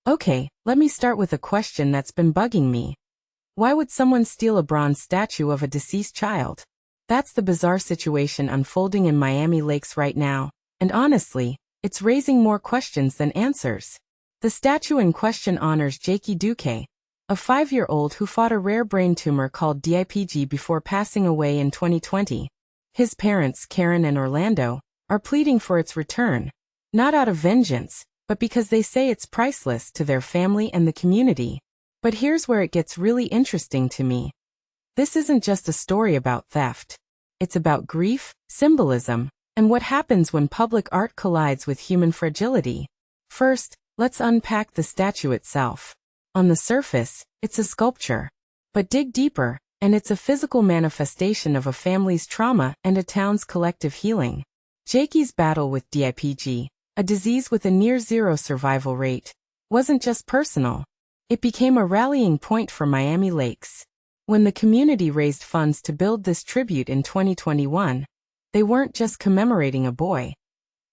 Okay, let me start with a question that's been bugging me. Why would someone steal a bronze statue of a deceased child? That's the bizarre situation unfolding in Miami Lakes right now, and honestly, it's raising more questions than answers. The statue in question honors Jakey Duque, a 5-year-old who fought a rare brain tumor called DIPG before passing away in 2020. His parents, Karen and Orlando, are pleading for its return, not out of vengeance, but because they say it's priceless to their family and the community. But here's where it gets really interesting to me. This isn't just a story about theft. It's about grief, symbolism, and what happens when public art collides with human fragility. First, let's unpack the statue itself. On the surface, it's a sculpture. But dig deeper, and it's a physical manifestation of a family's trauma and a town's collective healing. Jakey's battle with DIPG, a disease with a near-zero survival rate, wasn't just personal. It became a rallying point for Miami Lakes. When the community raised funds to build this tribute in 2021, they weren't just commemorating a boy.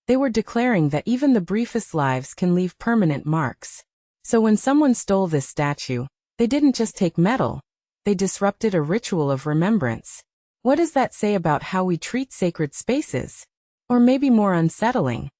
They were declaring that even the briefest lives can leave permanent marks. So when someone stole this statue, they didn't just take metal, they disrupted a ritual of remembrance. What does that say about how we treat sacred spaces? Or maybe more unsettling,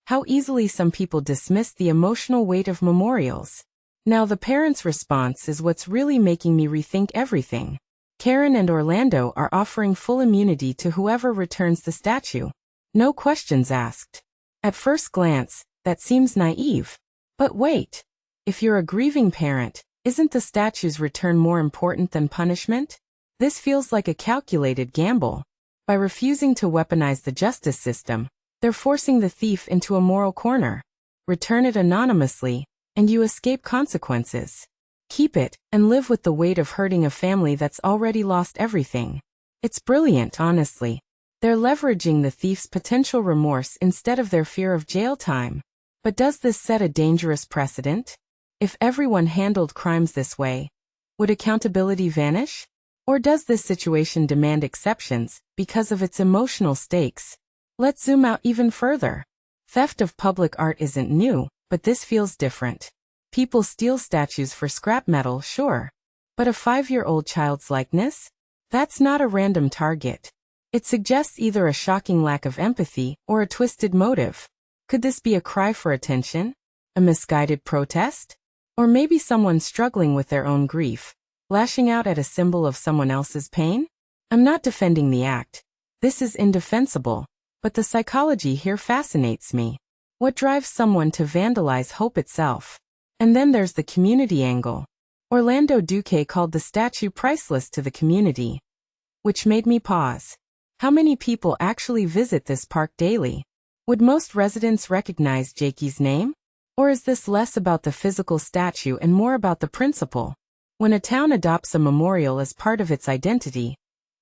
how easily some people dismiss the emotional weight of memorials. Now the parents' response is what's really making me rethink everything. Karen and Orlando are offering full immunity to whoever returns the statue. No questions asked. At first glance, that seems naive. But wait, if you're a grieving parent, isn't the statue's return more important than punishment? This feels like a calculated gamble. By refusing to weaponize the justice system, they're forcing the thief into a moral corner. Return it anonymously, and you escape consequences. Keep it, and live with the weight of hurting a family that's already lost everything. It's brilliant, honestly. They're leveraging the thief's potential remorse instead of their fear of jail time. But does this set a dangerous precedent? If everyone handled crimes this way, would accountability vanish? Or does this situation demand exceptions because of its emotional stakes? Let's zoom out even further. Theft of public art isn't new, but this feels different. People steal statues for scrap metal, sure. But a 5-year-old child's likeness? That's not a random target. It suggests either a shocking lack of empathy or a twisted motive. Could this be a cry for attention? A misguided protest? Or maybe someone struggling with their own grief, lashing out at a symbol of someone else's pain? I'm not defending the act. This is indefensible. But the psychology here fascinates me. What drives someone to vandalize hope itself? And then there's the community angle. Orlando Duque called the statue priceless to the community. Which made me pause. How many people actually visit this park daily? Would most residents recognize Jakey's name? Or is this less about the physical statue and more about the principle? When a town adopts a memorial as part of its identity,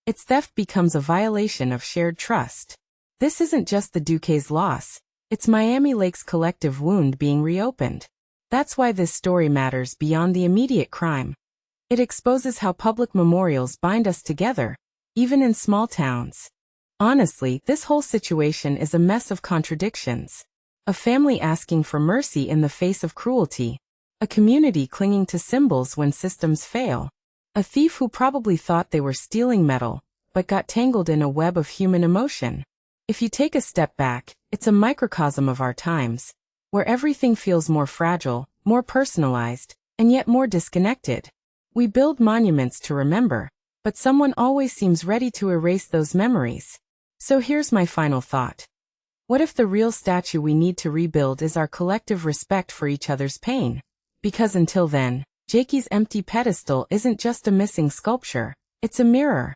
its theft becomes a violation of shared trust. This isn't just the Duques' loss, it's Miami Lakes' collective wound being reopened. That's why this story matters beyond the immediate crime. It exposes how public memorials bind us together, even in small towns. Honestly, this whole situation is a mess of contradictions. A family asking for mercy in the face of cruelty. A community clinging to symbols when systems fail. A thief who probably thought they were stealing metal, but got tangled in a web of human emotion. If you take a step back, it's a microcosm of our times, where everything feels more fragile, more personalized, and yet more disconnected. We build monuments to remember, but someone always seems ready to erase those memories. So here's my final thought. What if the real statue we need to rebuild is our collective respect for each other's pain? Because until then, Jakey's empty pedestal isn't just a missing sculpture, it's a mirror.